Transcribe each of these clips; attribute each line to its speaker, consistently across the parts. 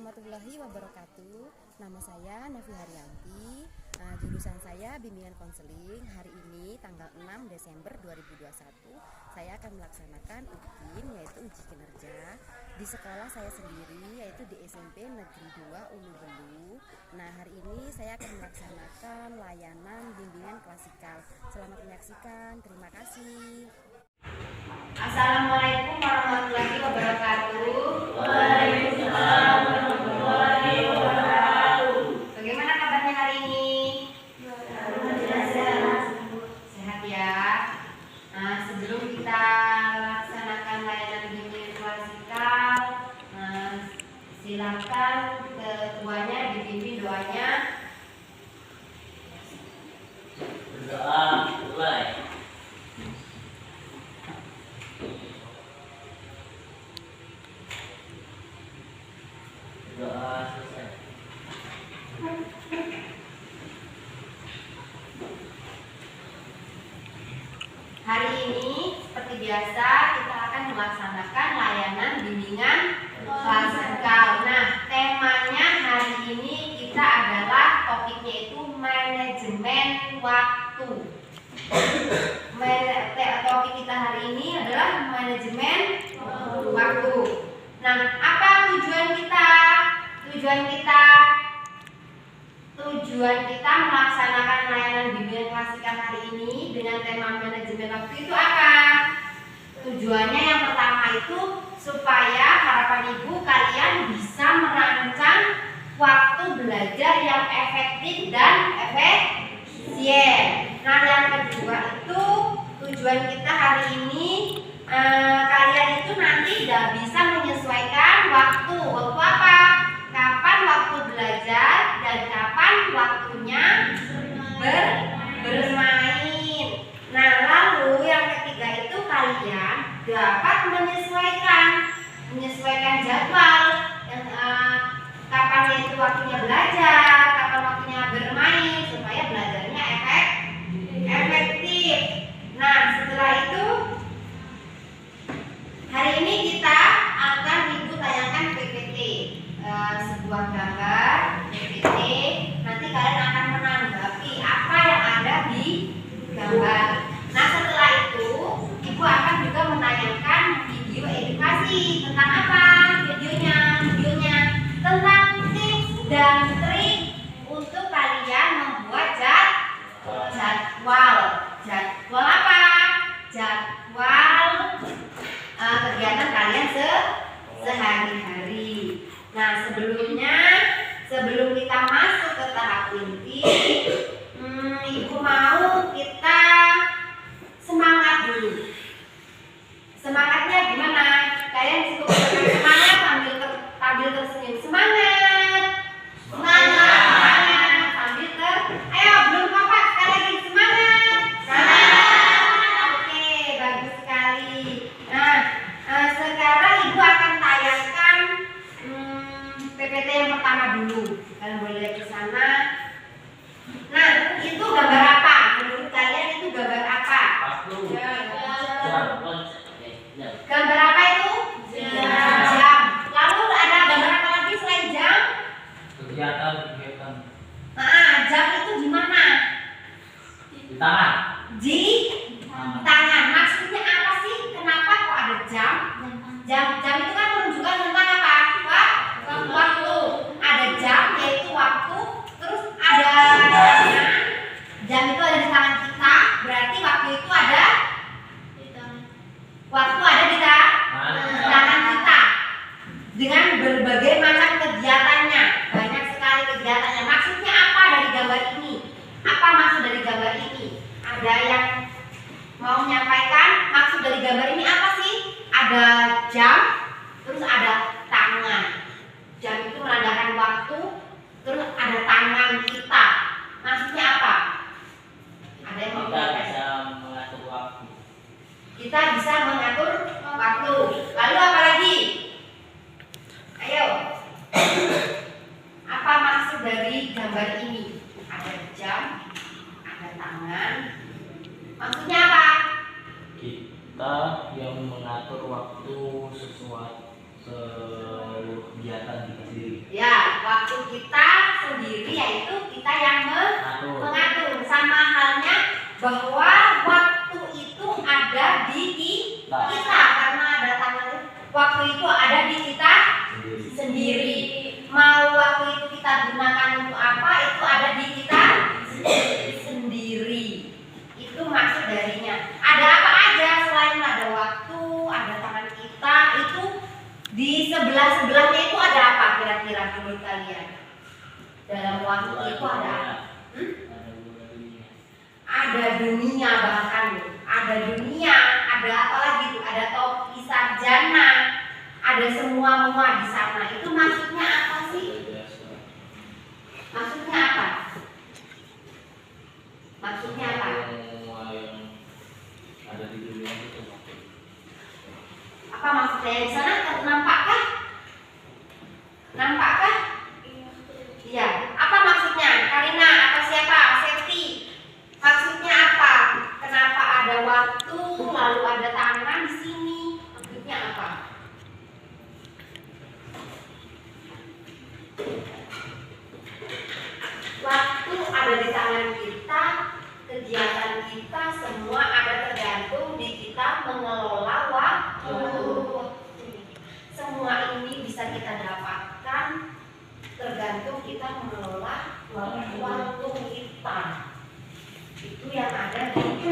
Speaker 1: warahmatullahi wabarakatuh. Nama saya Nafi Haryanti. Jurusan saya bimbingan konseling. Hari ini tanggal 6 Desember 2021 saya akan melaksanakan UKIN, yaitu uji kinerja di sekolah saya sendiri, yaitu di SMP Negeri 2 Ulu Belu. Nah, hari ini saya akan melaksanakan layanan bimbingan klasikal. Selamat menyaksikan. Terima kasih.
Speaker 2: Assalamualaikum warahmatullahi wabarakatuh.
Speaker 3: Waalaikumsalam warahmatullahi wabarakatuh.
Speaker 2: Bagaimana kabarnya hari ini? Sehat ya. Nah, sebelum kita laksanakan layanan bimbingan klasikal, silakan ketuanya dipimpin doanya.
Speaker 3: Berdoa mulai. Doa selesai.
Speaker 2: Hari ini seperti biasa kita akan melaksanakan layanan bimbingan klasikal. Nah, temanya hari ini kita adalah topiknya itu manajemen waktu. Topik kita hari ini adalah manajemen waktu. Nah, apa tujuan kita? Tujuan kita melaksanakan layanan bimbingan klasikal hari ini dengan tema manajemen waktu itu apa? Tujuannya yang pertama itu supaya harapan ibu kalian bisa merancang waktu belajar yang efektif dan efisien. Nah, yang kedua itu tujuan kita hari ini kalian itu nanti udah bisa menyesuaikan waktu apa? Kapan waktu belajar dan kapan waktunya bermain. Nah, lalu yang ketiga itu kalian dapat menyesuaikan jadwal yang kapan itu waktunya belajar, kapan waktunya bermain supaya belajarnya efektif. Nah, setelah itu hari ini kita akan ibu tayangkan PPT, sebuah gambar PPT. Nanti kalian akan menanggapi apa yang ada di gambar. Nah, setelah itu ibu akan juga menayangkan video edukasi. Tentang apa videonya? Videonya tentang tips dan trik untuk kalian membuat jadwal. Jadwal apa? Jadwal kegiatan kalian sehari-hari. Nah, sebelum kita masuk ke tahap inti, ibu mau kita semangat dulu. Semangatnya gimana? Kalian cukup semangat sambil tersenyum. Semangat. Ayo, belum apa? Sekali lagi semangat. Oke, bagus sekali. Nah, sekarang ibu akan tayangkan PPT yang pertama dulu. Kalian boleh lihat di sana. Nah, itu gambar apa? Menurut kalian itu gambar apa? Gambar apa itu? Jam. Lalu ada gambar apa lagi selain jam?
Speaker 3: Kegiatan.
Speaker 2: Nah, jam itu di mana?
Speaker 3: Di tangan.
Speaker 2: Di tangan. Maksudnya apa sih? Kenapa kok ada jam? Jam itu kan menunjukkan tentang apa? Waktu. Ada jam yaitu waktu. Terus ada tangan. Jam itu ada di tangan kita. Berarti waktu itu ada. Waktu ada di tangan kita. Dengan berbagai macam kegiatannya. Banyak sekali kegiatannya. Maksudnya apa dari gambar ini? Apa maksud dari gambar ini? Ada yang mau menyampaikan maksud dari gambar ini apa sih? Ada jam, terus ada tangan. Jam itu menandakan waktu, terus ada tangan kita. Maksudnya apa? Ada yang mau
Speaker 3: Kita
Speaker 2: menyampaikan?
Speaker 3: bisa mengatur waktu.
Speaker 2: Kita bisa mengatur waktu. Lalu apa lagi? Ayo. Apa maksud dari gambar ini? Ada jam, ada tangan. Maksudnya apa?
Speaker 3: Kita yang mengatur waktu sesuai seluruh kegiatan kita sendiri.
Speaker 2: Ya, yaitu kita yang
Speaker 3: Mengatur.
Speaker 2: mengatur. Sama halnya bahwa waktu itu ada di kita karena ada tangan. Waktu itu ada di kita sendiri. Mau waktu itu kita gunakan untuk apa, itu ada di kita sendiri. Itu maksud darinya. Ada apa aja selain ada waktu, ada tangan kita, itu di sebelah-sebelahnya itu ada apa kira-kira menurut kalian? Dalam waktu itu ada apa? Ada dunia, bahkan ada dunia, ada apa lagi tuh? Ada topi sarjana, ada semua di sana. Itu maksudnya apa sih? Maksudnya apa? Maksudnya apa?
Speaker 3: Semua yang ada di dunia itu
Speaker 2: Apa maksudnya di sana? Nampakkah? Nampakkah? Iya. Apa maksudnya? Karina atau siapa? Septi. Maksudnya apa? Kenapa ada waktu lalu ada tangan di sini? Maksudnya apa? Waktu ada di tangan kita, kegiatan kita semua ada tergantung di kita mengelola waktu. Semua ini bisa kita dapatkan tergantung kita mengelola waktu kita. Itu yang ada di itu.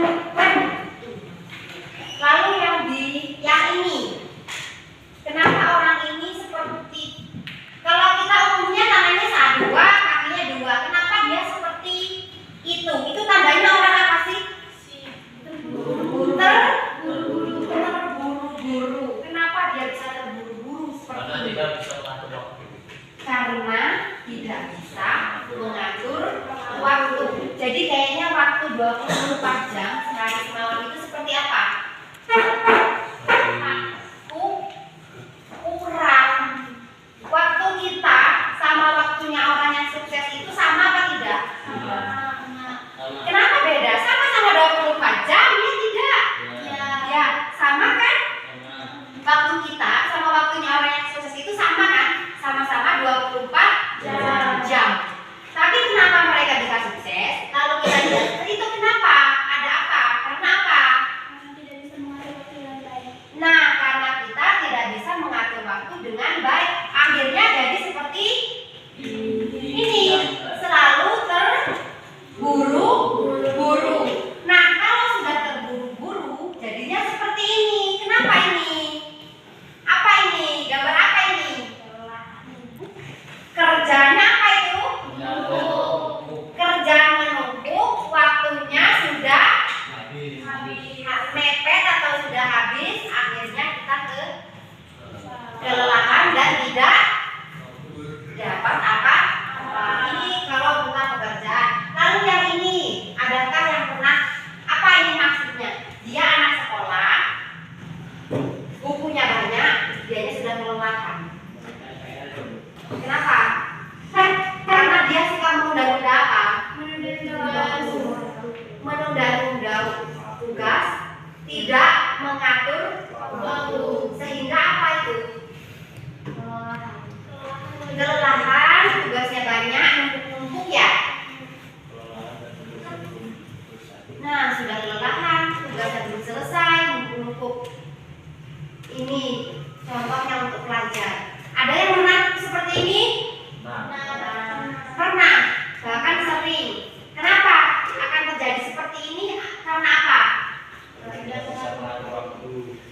Speaker 2: Lalu yang ini, kenapa orang ini seperti, kalau kita umumnya tangannya dua, kakinya dua, kenapa dia seperti itu? Itu tandanya orang apa sih? Terburu-buru. Kenapa dia bisa terburu-buru seperti
Speaker 3: karena
Speaker 2: itu?
Speaker 3: tidak bisa mengatur waktu.
Speaker 2: Karena tidak bisa mengatur waktu. Jadi kayaknya waktu 24 jam sehari semalam itu seperti apa? Kurang. Waktu kita sama waktunya orang yang sukses itu sama apa tidak? Kenapa beda? Sama-sama 24 jam ya tidak? Ya, sama kan? Waktu kita sama waktunya orang yang sukses itu sama kan? Sama-sama 24 jam. Tapi kenapa mereka bisa sukses? Lalu kita tidak sukses, itu kenapa? Ada apa? Karena apa? Nah, karena kita tidak bisa mengatur waktu dengan baik. Akhirnya jadi seperti ini, selalu terburu-buru. Nah, kalau sudah terburu-buru, jadinya seperti ini. Kenapa ini? Apa ini? Gambar apa ini? Kerjanya apa itu? Kerja menumpuk, waktunya sudah mepet atau sudah habis, akhirnya kita kelelahan dan tidak dapat apa? Ini kalau bukan pekerjaan. Lalu yang ini, adakah yang pernah, apa ini maksudnya? Dia anak sekolah, bukunya banyak, dianya sudah kelelahan. Kenapa? Karena dia suka menunda-nunda apa? Menunda-nunda tugas, tidak mengatur waktu. Sehingga apa itu? Kelelahan, tugasnya banyak, numpuk-numpuk ya. Nah, sudah kelelahan, tugasnya belum selesai, numpuk-numpuk. Ini contohnya untuk pelajar. Ada yang pernah seperti ini? Pernah, bahkan sering. Kenapa akan terjadi seperti ini? Karena apa?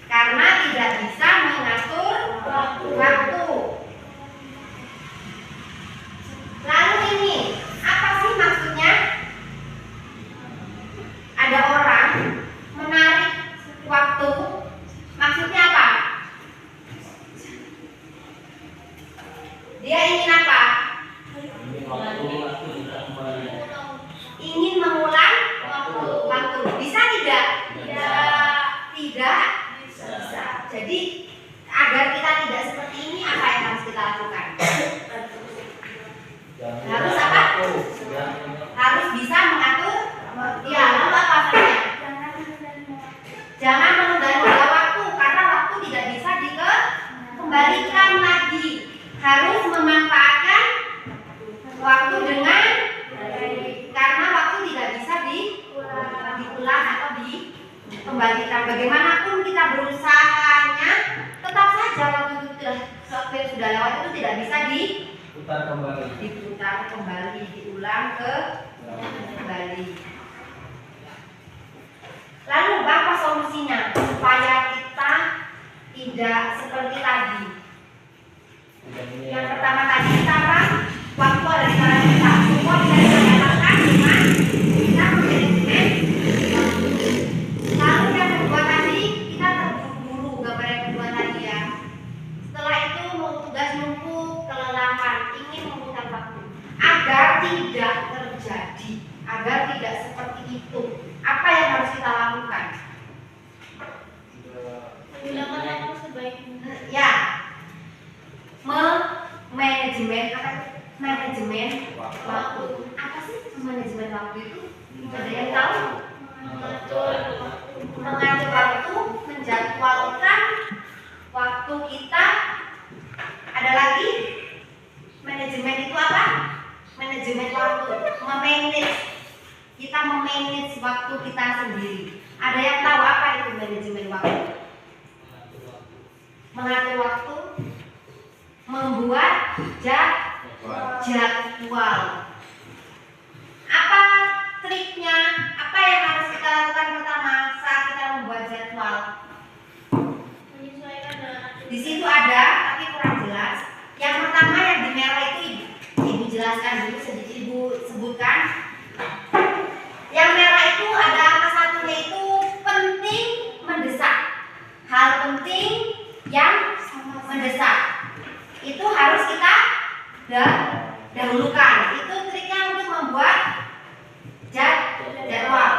Speaker 2: Karena tidak bisa mengatur waktu. Lalu ini, apa sih maksudnya? Ada orang menarik waktu, maksudnya apa? Dia ingin apa? Ingin mengulang waktu. Bisa tidak? Tidak bisa. Jadi agar kita tidak seperti ini, apa yang harus kita lakukan? Harus apa? Harus bisa mengatur. Ya, lalu apa saja? Jangan menunda-nunda waktu, karena waktu tidak bisa dikembalikan lagi. Harus memanfaatkan kembalikan. Bagaimanapun kita berusahanya, tetap saja waktu yang sudah lewat itu tidak bisa diputar kembali, diulang kembali. Lalu apa solusinya supaya kita tidak seperti tadi? Yang pertama tadi kita apa? Waktu ada di tangan kita. Semua bisa didapatkan dengan kita manajemen waktu. Lalu yang kedua tadi kita terburu-buru, gambar yang kedua tadi ya. Setelah itu mau tugas numpuk, kelelahan, ingin memutar waktu. Agar tidak terjadi, agar tidak seperti itu, apa yang harus kita lakukan?
Speaker 4: Gunakan waktu sebaik mungkin.
Speaker 2: Ya, manajemen waktu. Apa sih manajemen waktu itu? Ada yang tahu? Mengatur waktu, menjadwalkan waktu kita. Ada lagi? Manajemen itu apa? Manajemen waktu, memanage. Kita memanage waktu kita sendiri. Ada yang tahu apa itu manajemen waktu? Mengatur waktu, membuat jadwal. Apa triknya? Apa yang harus kita lakukan pertama saat kita membuat jadwal?
Speaker 4: Menyesuaikan dengan aktivitas.
Speaker 2: Di situ ada, tapi kurang jelas. Yang pertama yang di merah itu ibu jelaskan dulu, sedikit ibu sebutkan. Yang merah itu ada angka satunya itu penting mendesak. Hal penting yang mendesak itu harus kita dahulukan. Itu triknya untuk membuat jadwal.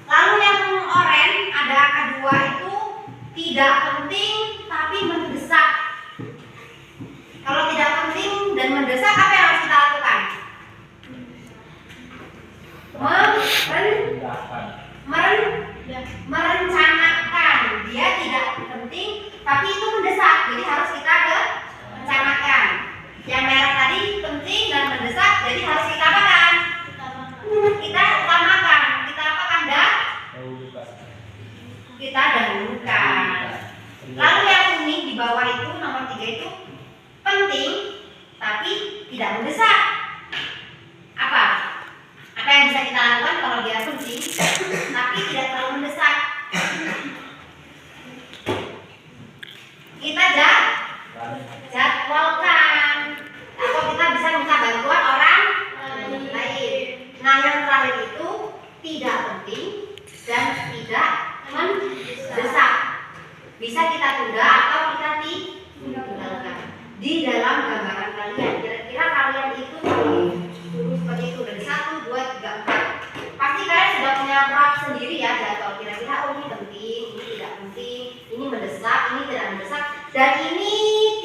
Speaker 2: Lalu yang oranye ada angka 2 itu tidak penting tapi mendesak. Kalau tidak penting dan mendesak, apa yang harus kita lakukan? Merencanakan. Dia tidak penting tapi itu mendesak, jadi harus kita rencanakan. Yang merah tadi penting dan mendesak, jadi harus kita apakan? Kita utamakan. Kita apakan kita dahulukan. Lalu yang kuning di bawah itu nomor 3 itu penting tapi tidak mendesak. Apa yang bisa kita lakukan kalau dia penting tapi tidak terlalu mendesak? Kita jadwalkan, atau kita bisa minta bantuan orang lain. Nah yang terakhir itu tidak penting dan tidak mendesak. Bisa kita tunda atau kita tinggalkan. Di dalam gambaran kalian, kira-kira kalian itu seperti itu dari 1, 2, 3, 4. Pasti kalian sudah punya draft sendiri ya, jadwal kira-kira ini penting, ini tidak penting, ini mendesak, ini tidak mendesak, dan ini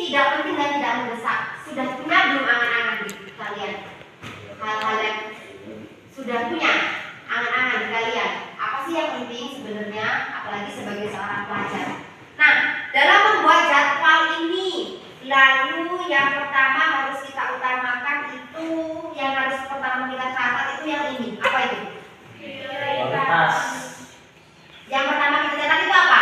Speaker 2: tidak penting dan tidak mendesak. Sudah punya belum angan-angan di kalian? Hal-hal yang sudah punya angan-angan di kalian. Apa sih yang penting sebenarnya, apalagi sebagai seorang pelajar? Nah, dalam membuat jadwal ini, lalu yang pertama harus kita utamakan itu, yang harus pertama kita catat itu yang ini. Apa itu?
Speaker 4: Prioritas.
Speaker 2: Yang pertama kita catat itu apa?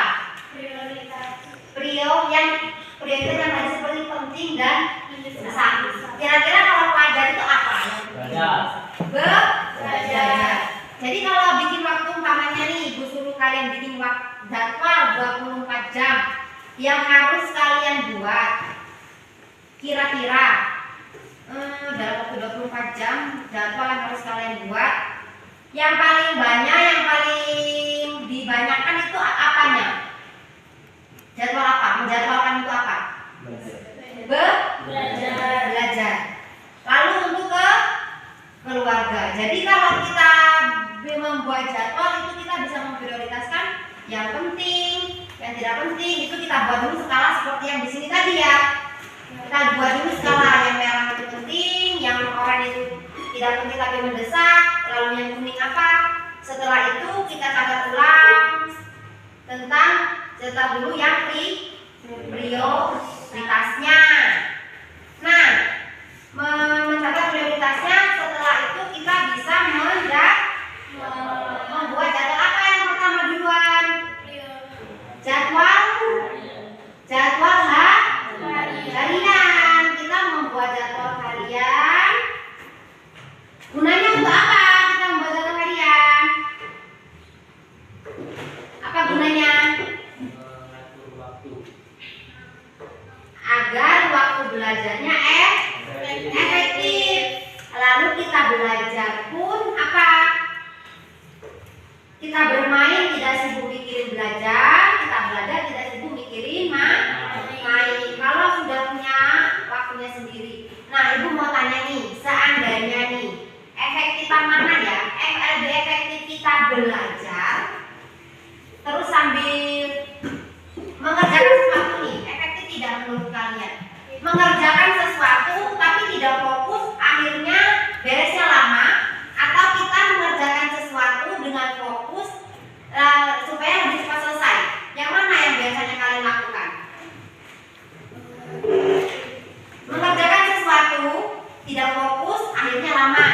Speaker 4: Prioritas.
Speaker 2: Prioritas yang tadi seperti penting dan mendesak. Kira-kira kalau pelajar itu apa? Belajar. Jadi kalau bikin waktu umpamanya nih, ibu suruh kalian bikin jadwal 24 jam yang harus kalian buat. Kira-kira dalam waktu 24 jam jadwal yang harus kalian buat, yang paling banyak, yang paling dibanyakan itu apanya? Jadwal apa? Menjadwalkan itu apa? Belajar. Lalu untuk keluarga. Jadi kalau kita membuat jadwal itu kita bisa memprioritaskan yang penting, yang tidak penting. Itu kita buat dulu skala seperti yang di sini tadi ya. Kita buat dulu skala yang merah itu penting, yang oranye itu tidak penting tapi mendesak. Lalu yang kuning apa? Setelah itu kita catat ulang tentang cetak dulu yang prioritasnya. Nah, mencatat prioritasnya, setelah itu kita bisa membuat jadwal apa yang pertama duluan? efektif. Lalu kita belajar pun apa? Kita bermain tidak sibuk mikirin belajar, kita belajar tidak sibuk mikirin main. Kalau sudah punya waktunya sendiri. Nah, ibu mau tanya nih, seandainya nih efektifan mana ya? Lebih efektif kita belajar terus sambil mengerjakan sesuatu nih, efektif tidak menurut kalian? Mengerjakan sesuatu tapi tidak fokus, akhirnya beresnya lama, atau kita mengerjakan sesuatu dengan fokus supaya lebih cepat selesai? Yang mana yang biasanya kalian lakukan? Mengerjakan sesuatu tidak fokus, akhirnya lama.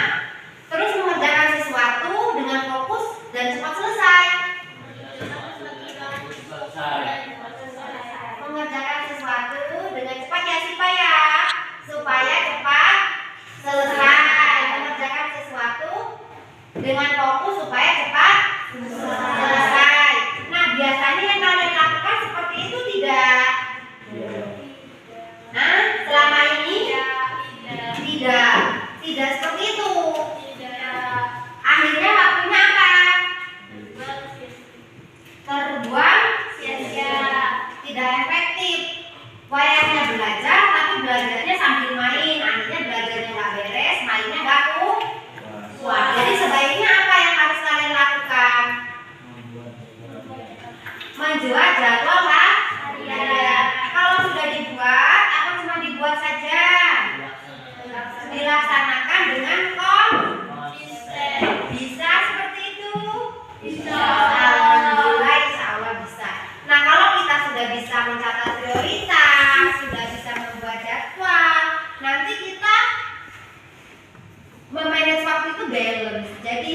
Speaker 2: Terus mengerjakan sesuatu dengan fokus dan cepat selesai. Mengerjakan sesuatu dengan cepat ya supaya cepat selesai. Mengerjakan sesuatu dengan fokus supaya cepat selesai. Nah, biasanya yang kalian lakukan seperti itu tidak? Nah, selama ini tidak seperti itu. Akhirnya waktunya apa? Terbuang sia-sia, tidak efektif. Wayangnya belajar tapi belajarnya sambil main, akhirnya belajarnya nggak beres, mainnya nggak kuat. Jadi sebaiknya apa yang harus kalian lakukan? Menjual jadwal harian. Kalau sudah dibuat, apa cuma dibuat saja? Dilaksanakan dengan konsisten. Bisa seperti itu? Bisa. Alhamdulillah, insya Allah bisa. Nah, kalau kita sudah bisa mencatat prioritas, sudah bisa membuat jadwal, nanti kita memanage waktu itu balance. Jadi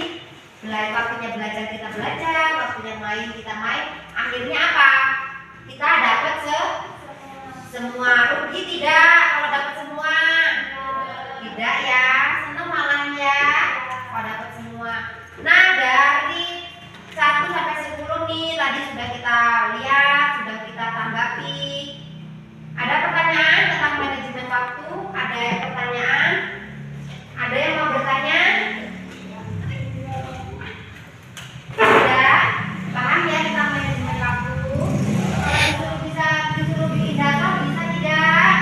Speaker 2: waktunya belajar kita belajar, waktunya main kita main. Akhirnya apa? Kita dapat semua. Rugi tidak kalau dapat semua? Tidak ya, senang malah ya kalau dapat semua. Nah, dari 1 sampai 10 nih tadi sudah kita lihat, sudah kita tanggapi. Ada pertanyaan tentang manajemen waktu? Ada pertanyaan? Ada yang mau bertanya? Tidak? Paham ya tentang manajemen waktu? Kalau disuruh bikin data bisa tidak?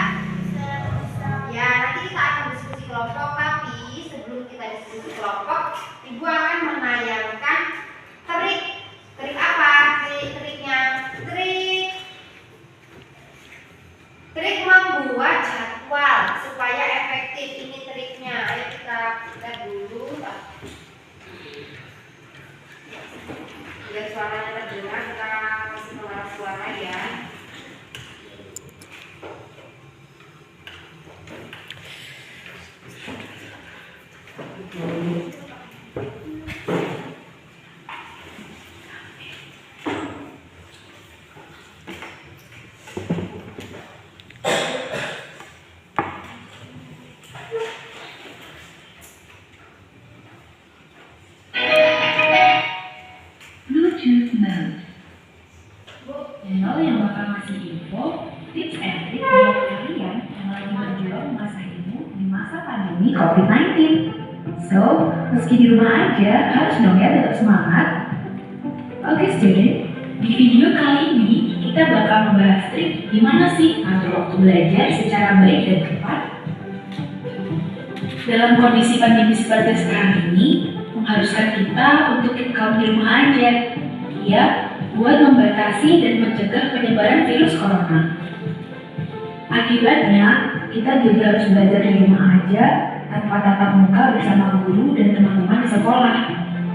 Speaker 2: Ya, nanti kita akan diskusi kelompok, tapi sebelum kita diskusi kelompok, Ibu akan menayangkan trik. Trik apa? Triknya trik membuat jadwal supaya efektif. Ini triknya. Ayo kita lihat dulu. Biar suaranya terdengar, kita kasih pengeras suara ya.
Speaker 5: Bluetooth mode. Channel yang bakal ngasih info, tips and trik buat kalian yang lagi berjuang memasahimu di masa pandemi COVID-19. So, meski di rumah aja, harus dong ya tetap semangat. Oke student, di video kali ini kita bakal membahas trik gimana sih atur waktu belajar secara baik dan tepat. Dalam kondisi pandemi seperti sekarang ini, mengharuskan kita untuk kekal di rumah aja. Ya, buat membatasi dan mencegah penyebaran virus corona. Akibatnya, kita juga harus belajar di rumah aja tanpa tatap muka bersama guru dan teman-teman di sekolah.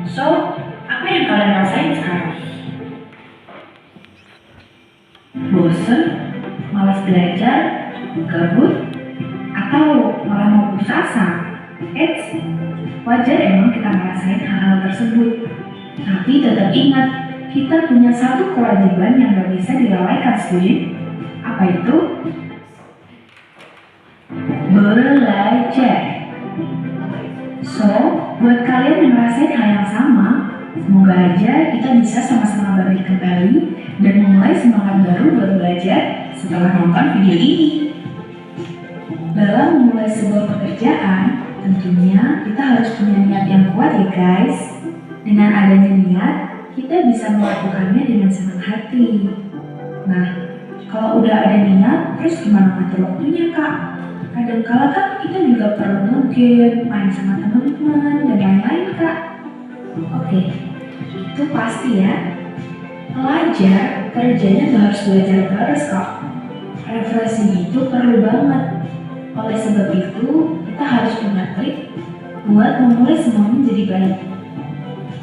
Speaker 5: So, apa yang kalian rasain sekarang? Bosen? Malas belajar? Gabut? Atau malah mau putus asa? Wajar emang kita ngerasain hal-hal tersebut. Tapi tetap ingat, kita punya satu kewajiban yang gak bisa dilalaikan, student. Apa itu? Belajar. So, buat kalian yang ngerasain hal yang sama, semoga aja kita bisa sama-sama balik kembali dan memulai semangat baru buat belajar setelah nonton video ini. Dalam memulai sebuah pekerjaan, tentunya kita harus punya niat yang kuat ya guys. Dengan adanya niat, kita bisa melakukannya dengan senang hati. Nah, kalau udah ada niat, terus gimana ngatur waktunya kak? Kadang-kala kan kita juga perlu nge-game, main sama teman-teman, dan lain-lain kak. Oke, itu pasti ya. Pelajar kerjanya tuh harus belajar terus kok. Refreshing itu perlu banget. Oleh sebab itu, kita harus punya trik buat memulai semuanya jadi baik.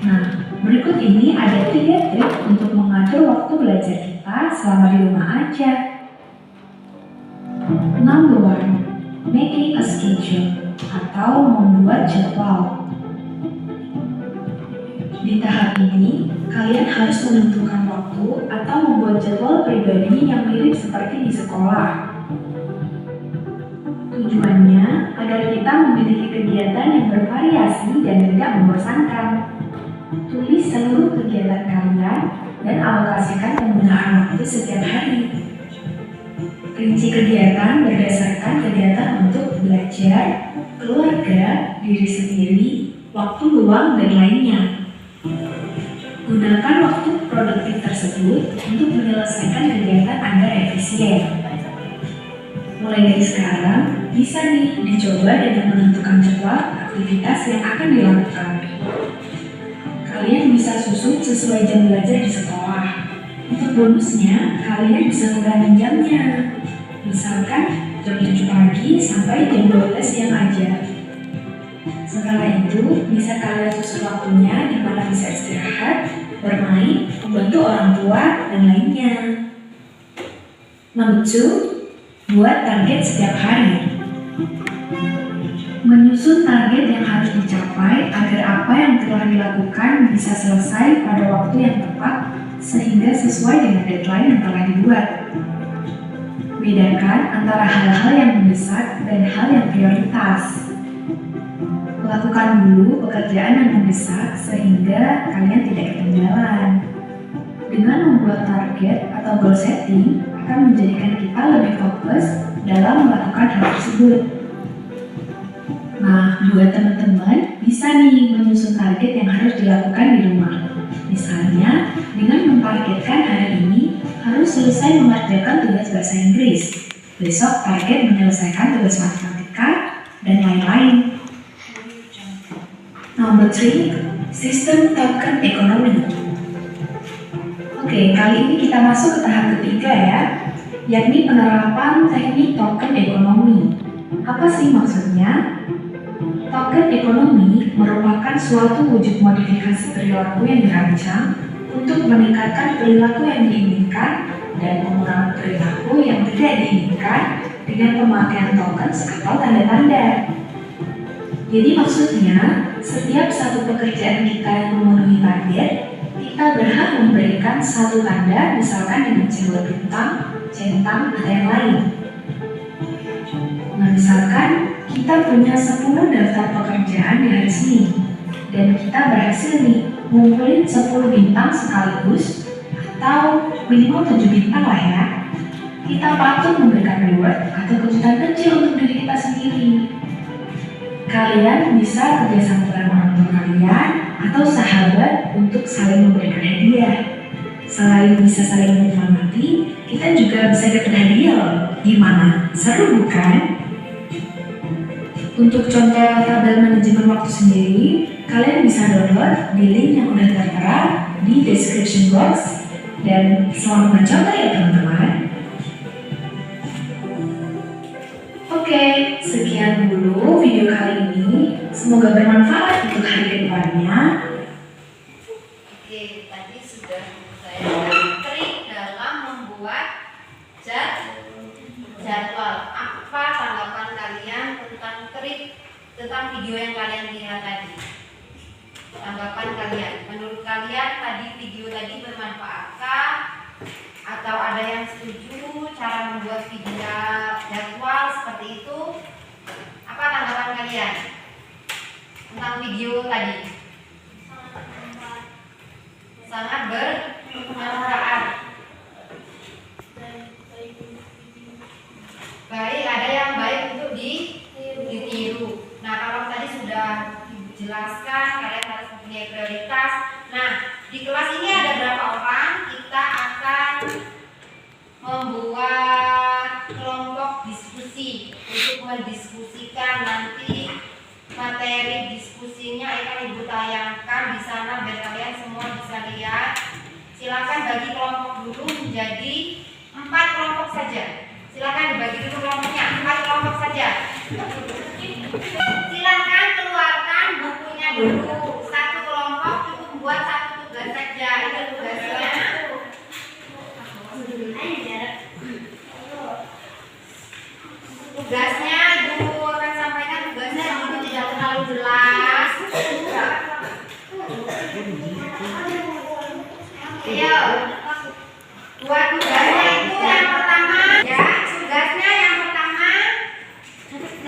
Speaker 5: Nah, berikut ini ada 3 trik untuk mengatur waktu belajar kita selama di rumah aja. Number 1, making a schedule atau membuat jadwal. Di tahap ini, kalian harus menentukan waktu atau membuat jadwal pribadi yang mirip seperti di sekolah. Tujuannya agar kita memiliki kegiatan yang bervariasi dan tidak membosankan. Tulis seluruh kegiatan kalian dan alokasikan penggunaan waktu setiap hari. Rinci kegiatan berdasarkan kegiatan untuk belajar, keluarga, diri sendiri, waktu luang, dan lainnya. Gunakan waktu produktif tersebut untuk menyelesaikan kegiatan agar efisien. Mulai dari sekarang, bisa nih dicoba dengan menentukan jadwal aktivitas yang akan dilakukan. Kalian bisa susun sesuai jam belajar di sekolah. Untuk bonusnya, kalian bisa kurangi jamnya. Misalkan jam 7 pagi sampai jam 12 siang aja. Setelah itu, bisa kalian susun waktunya di mana bisa istirahat, bermain, membantu orang tua, dan lainnya. Number 2, buat target setiap hari. Menyusun target yang harus dicapai agar apa yang telah dilakukan bisa selesai pada waktu yang tepat sehingga sesuai dengan deadline yang telah dibuat. Bedakan antara hal-hal yang mendesak dan hal yang prioritas. Lakukan dulu pekerjaan yang mendesak sehingga kalian tidak ketinggalan. Dengan membuat target atau goal setting akan menjadikan kita lebih fokus dalam melakukan hal tersebut. Nah, buat teman-teman bisa nih menyusun target yang harus dilakukan di rumah. Misalnya, dengan mentargetkan hari ini harus selesai mengerjakan tugas bahasa Inggris. Besok target menyelesaikan tugas matematika, dan lain-lain. Number 3, sistem token ekonomi. Oke, kali ini kita masuk ke tahap ketiga ya, yakni penerapan teknik token ekonomi. Apa sih maksudnya? Token ekonomi merupakan suatu wujud modifikasi perilaku yang dirancang untuk meningkatkan perilaku yang diinginkan dan mengurangi perilaku yang tidak diinginkan dengan pemakaian token atau tanda-tanda. Jadi maksudnya, setiap satu pekerjaan kita yang memenuhi target, kita berhak memberikan satu tanda, misalkan dengan simbol bintang, centang, atau yang lain. Nah, misalkan kita punya 10 daftar pekerjaan di hari Senin, dan kita berhasil nih ngumpulin 10 bintang sekaligus, atau minimal 7 bintang lah ya. Kita patut memberikan reward atau kejutan kecil untuk diri kita sendiri. Kalian bisa kerjasama dengan orang tua kalian atau sahabat untuk saling memberikan hadiah. Selain bisa saling menyemangati, kita juga bisa dapat hadiah loh. Gimana? Seru bukan? Untuk contoh tabel manajemen waktu sendiri, kalian bisa download di link yang udah tertera di description box. Dan selamat mencoba ya teman-teman. Oke, sekian dulu video kali ini. Semoga bermanfaat untuk hari kedepannya.
Speaker 2: Oke, tadi sudah saya beri trik dalam membuat jadwal. Apa tanggapan kalian tentang video yang kalian lihat tadi? Tanggapan kalian, menurut kalian tadi video tadi bermanfaatkah? Atau ada yang setuju cara membuat video jadwal seperti itu? Apa tanggapan kalian tentang video tadi? Sangat bermanfaat. Baik, ada yang baik untuk di menjelaskan, kalian harus mempunyai prioritas. Nah, di kelas ini ada berapa orang? Kita akan membuat kelompok diskusi untuk mendiskusikan nanti materi diskusinya akan Ibu tayangkan di sana biar kalian semua bisa lihat. Silakan bagi kelompok dulu menjadi 4 kelompok saja. Silakan dibagi dulu kelompoknya 4 kelompok saja. Silakan keluarkan bukunya dulu. Satu kelompok cukup buat satu tugas saja. Itu tugasnya. Tugasnya Ibu akan sampaikan tugasnya itu tidak terlalu jelas. Ayo, buat tugasnya itu yang pertama ya. Tugasnya yang pertama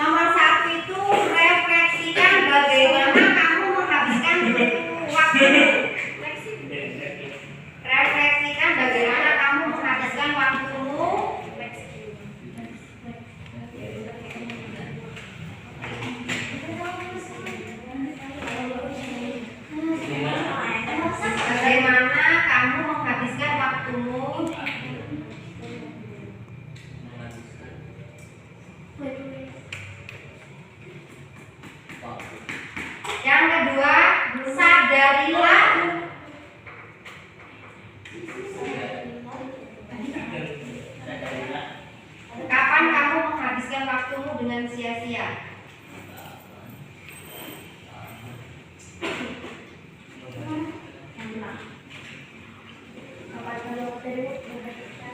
Speaker 2: nomor 1 itu refleksikan bagaimana kamu menghabiskan waktu. Refleksikan bagaimana kamu menghabiskan waktumu. Bagaimana kamu menghabiskan waktumu. Yang kedua, sadarilah kapan kamu menghabiskan waktumu dengan sia-sia.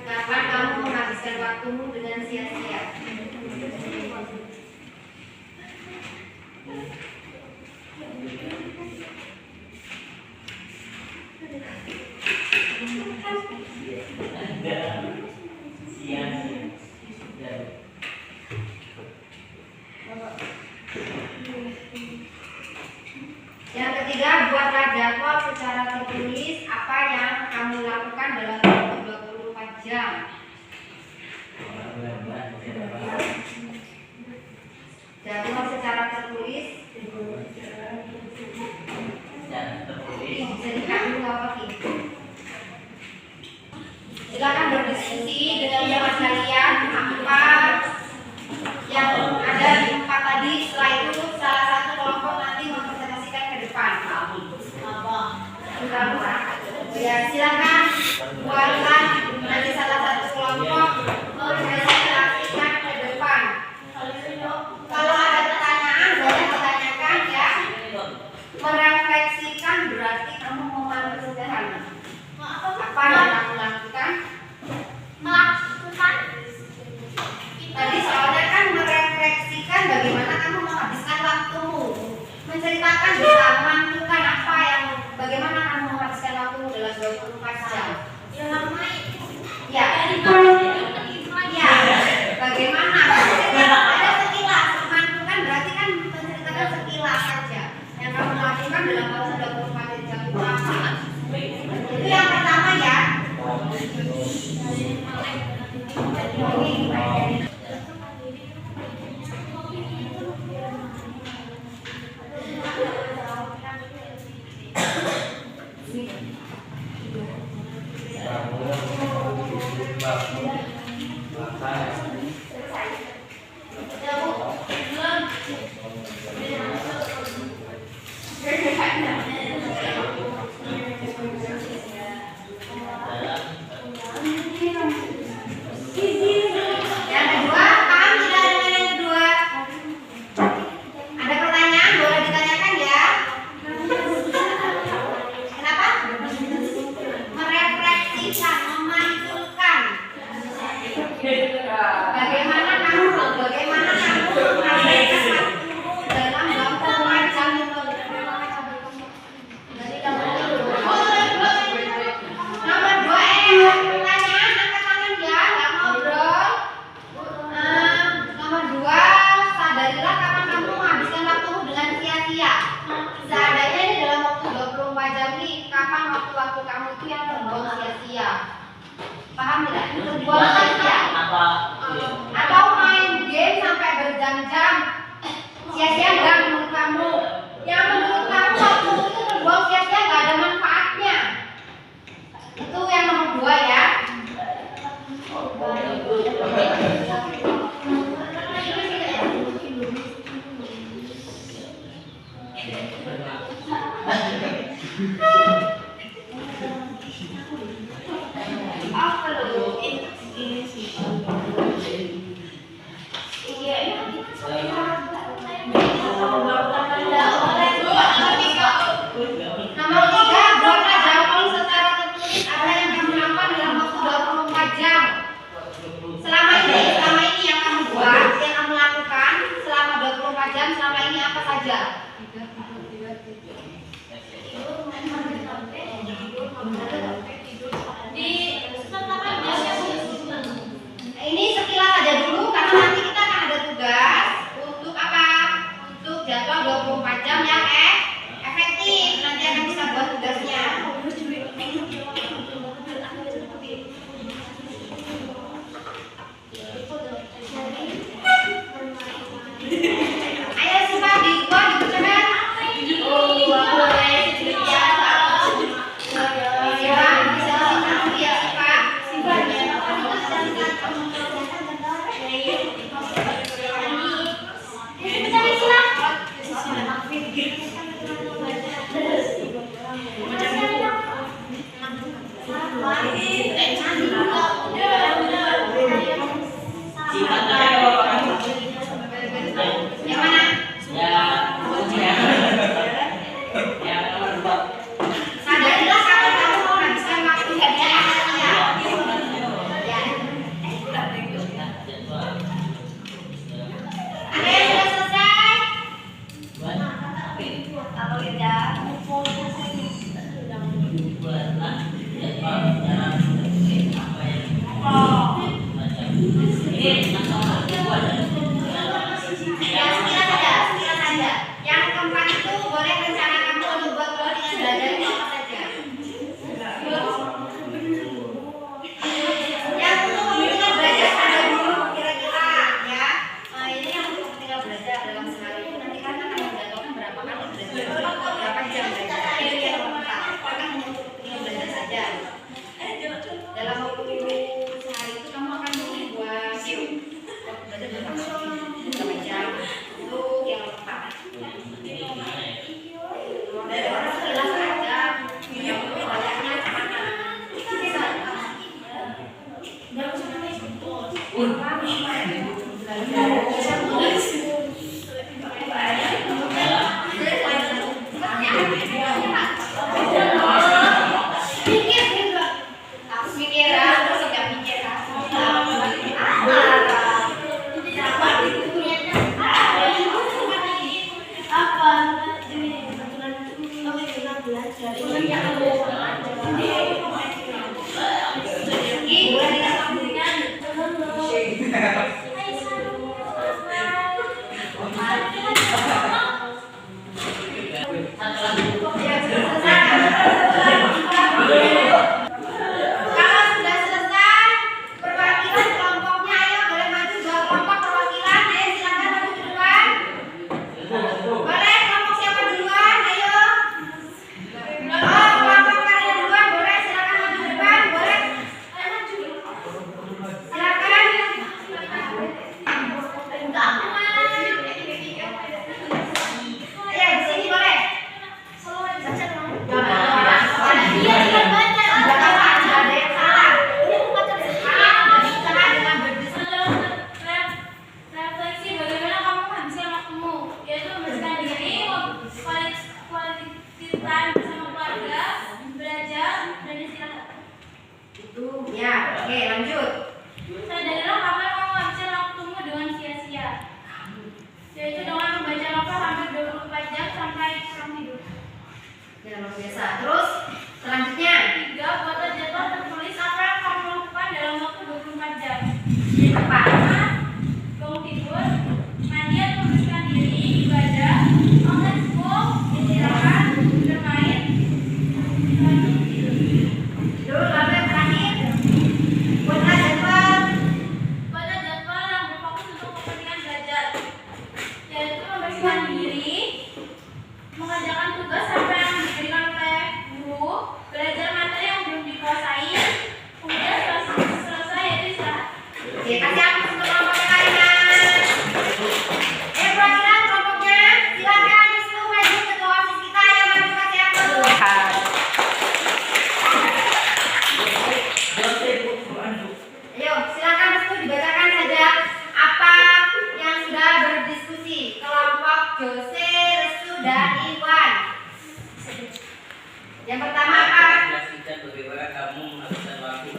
Speaker 2: Kapan kamu menghabiskan waktumu dengan sia-sia? Yang ketiga, buatlah jadwal secara tertulis apa yang kamu lakukan dalam waktu 24 jam. Jadwal secara tertulis. Bisa dikasih apa gitu. Silakan berdiskusi dengan teman kalian apa yang ada di 4 tadi. Setelah itu salah satu kelompok nanti mempresentasikan ke depan. Ya, silakan buatlah nanti salah satu kelompok mempresentasikan ke depan. Kalau ada pertanyaan boleh ditanyakan ya. Merefleksikan berarti kamu memperhatikan apa yang kamu lakukan. Tadi soalnya kan merefleksikan bagaimana kamu menghabiskan waktumu. Menceritakan bisa menentukan apa yang bagaimana kamu menghabiskan waktumu dalam 24 jam. Ya. Ya. Bagaimana? Ada sekilas. Menentukan berarti kan menceritakan sekilas saja. Yang kamu lakukan dalam waktu 24 jam itu apa? Itu yang pertama ya. Yang kedua, paham tidak dengan yang kedua? Ada pertanyaan boleh ditanyakan ya. Kenapa? Merefleksikan, memantulkan. Bagaimana kamu menghabiskan waktumu dalam 24 jam itu? Nomor 2 pertanyaan angkat tangan ya, nggak ngobrol. Nomor 2, sadarilah kapan kamu menghabiskan waktumu dengan sia-sia. Seadanya ini dalam waktu 24 jam ini, kapan waktu-waktu kamu itu yang terbuang sia-sia. Paham tidak? Terbuang sia-sia. Atau main game sampai berjam-jam. Sia-sia nggak menurut kamu? Yang menurut Apa loh? Ini sih. Iya. Nomor 3, buatlah jadwal secara tertulis apa yang kamu lakukan dalam waktu 24 jam. Selama ini yang kamu buat, yang kamu lakukan selama 24 jam, selama ini apa saja? Ini sekilas saja dulu karena nanti kita akan ada tugas untuk apa? Untuk jadwal 24 jam yang efektif. Nanti akan bisa buat tugasnya. Ayo semua dibuat, dikerjakan. Oh, boleh. Ya, bisa ya, Pak. Yang mana? Sadarilah kalau kamu menghabiskan waktu hadiah ya. Ada yang sudah selesai? Atau tidak? Ya, sekilas saja. Yang keempat itu boleh rencana kamu untuk buat dengan belajar itu apa saja. Yang untuk kepentingan belajar ada dulu kira-kira ya. Ini yang untuk kepentingan belajar dalam sehari itu nanti kan akan menjadwalkan berapa kali belajar, berapa jam belajar. Ini yang keempat. Karena hanya untuk kepentingan belajar saja. Dalam waktu sehari itu kamu akan membuat belajar berapa jam untuk yang keempat. Dari orang sekilas aja yang banyaknya kemana. Mikir terus tidak mikir Kalau sudah selesai perwakilan kelompoknya, ayo boleh maju 2 kelompok perwakilan. Ayo silakan maju ke depan. Boleh kelompok siapa duluan? Ayo. Oh, kelompok kalian duluan boleh silakan maju ke depan. Boleh. Silakan. Ayo di sini boleh.
Speaker 4: Refleksi bagaimana kamu menghabiskan waktumu, yaitu membersihkan diri, quality time bersama keluarga, belajar, dan istirahat.
Speaker 2: Itu ya. Oke, lanjut.
Speaker 4: Sadarilah kapan kamu menghabiskan waktumu dengan sia-sia, yaitu dengan membaca novel hampir 24 jam sampai kurang tidur.
Speaker 2: Ya, luar biasa. Terus selanjutnya
Speaker 4: 3. Buatlah jadwal tertulis apa yang kamu lakukan dalam waktu 24 jam.
Speaker 2: apa?
Speaker 4: Pertama, bangun tidur, mandi atau membersihkan diri, ibadah, online school, istirahat, bermain, lalu tidur.
Speaker 2: Dulu lalu yang terakhir. Buatlah jadwal.
Speaker 4: Buatlah jadwal yang berfokus untuk kepentingan belajar, yaitu membersihkan diri, mengerjakan tugas sampai yang diberikan oleh guru, belajar materi yang belum dikuasai, kemudian selesai yaitu istirahat.
Speaker 2: Oke, kasih aku untuk kelompoknya Karina. Perwakilan kelompoknya silakan disuruh maju ke Jose, Restu, dan Iwan. Yang pertama apa?
Speaker 3: Jelaskan bagaimana kamu menghabiskan waktu.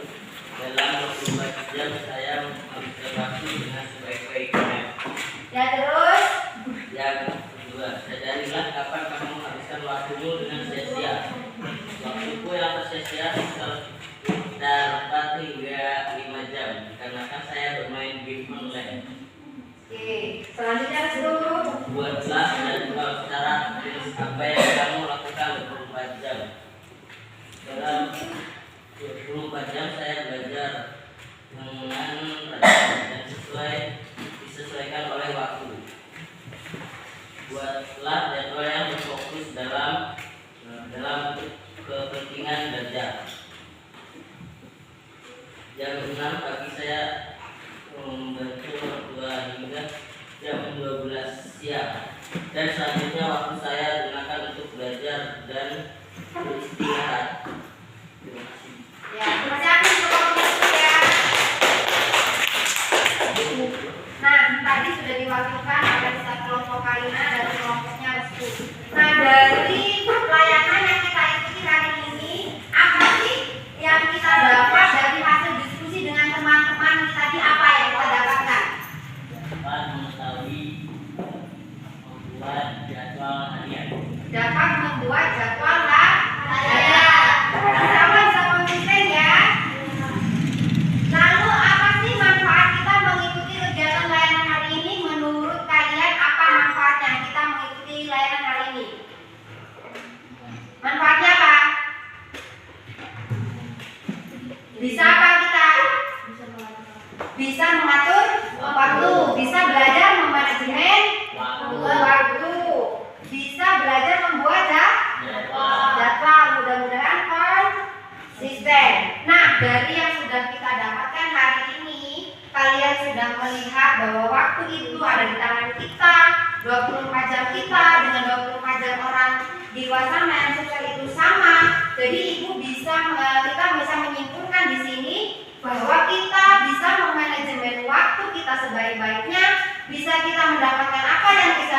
Speaker 3: Dalam 24 jam saya menghabiskan waktu dengan sebaik-baiknya.
Speaker 2: Ya terus?
Speaker 3: Yang kedua, sadarilah kapan kamu menghabiskan waktumu dengan sia-sia. Waktuku yang tersia-sia sekitar 4 hingga 5 jam, karena saya bermain game online.
Speaker 2: Oke, selanjutnya Restu.
Speaker 3: Buatlah jadwal secara tulis apa yang kamu lakukan 24 jam. Dalam 24 jam saya belajar dengan rajin dan disesuaikan oleh waktu. Buatlah jadwal yang berfokus dalam kepentingan belajar. Jam 6 pagi saya membantu orang tua hingga jam 12 siang. Dan selanjutnya waktu saya gunakan untuk belajar dan beristirahat. Terima kasih.
Speaker 2: Ya, terima kasih untuk waktunya ya. Nah, tadi sudah diwakilkan ada satu kelompok Kalina dan kelompoknya Restu. Nah, dari pelayanan yang kita ikuti hari ini, apa sih yang kita dapat dari hasil diskusi dengan teman-teman tadi, apa yang kita dapatkan?
Speaker 3: Dapat mengetahui membuat jadwal harian.
Speaker 2: Dapat membuat jadwal harian. Sama bisa konsisten ya. Lalu apa sih manfaat kita mengikuti kegiatan layanan hari ini? Menurut kalian apa manfaatnya kita mengikuti layanan hari ini? Manfaatnya apa? Bisa apa kita? Bisa mengatur waktu, bisa belajar memanajemen waktu, bisa belajar membuat jadwal. Mudah-mudahan konsisten. Nah, dari yang sudah kita dapatkan hari ini, kalian sudah melihat bahwa waktu itu ada di tangan kita, 24 jam kita dengan 24 jam orang dewasa yang sukses itu sama. Jadi kita bisa menyimpulkan di sini bahwa kita bisa memanajemen waktu kita sebaik-baiknya, bisa kita mendapatkan apa yang bisa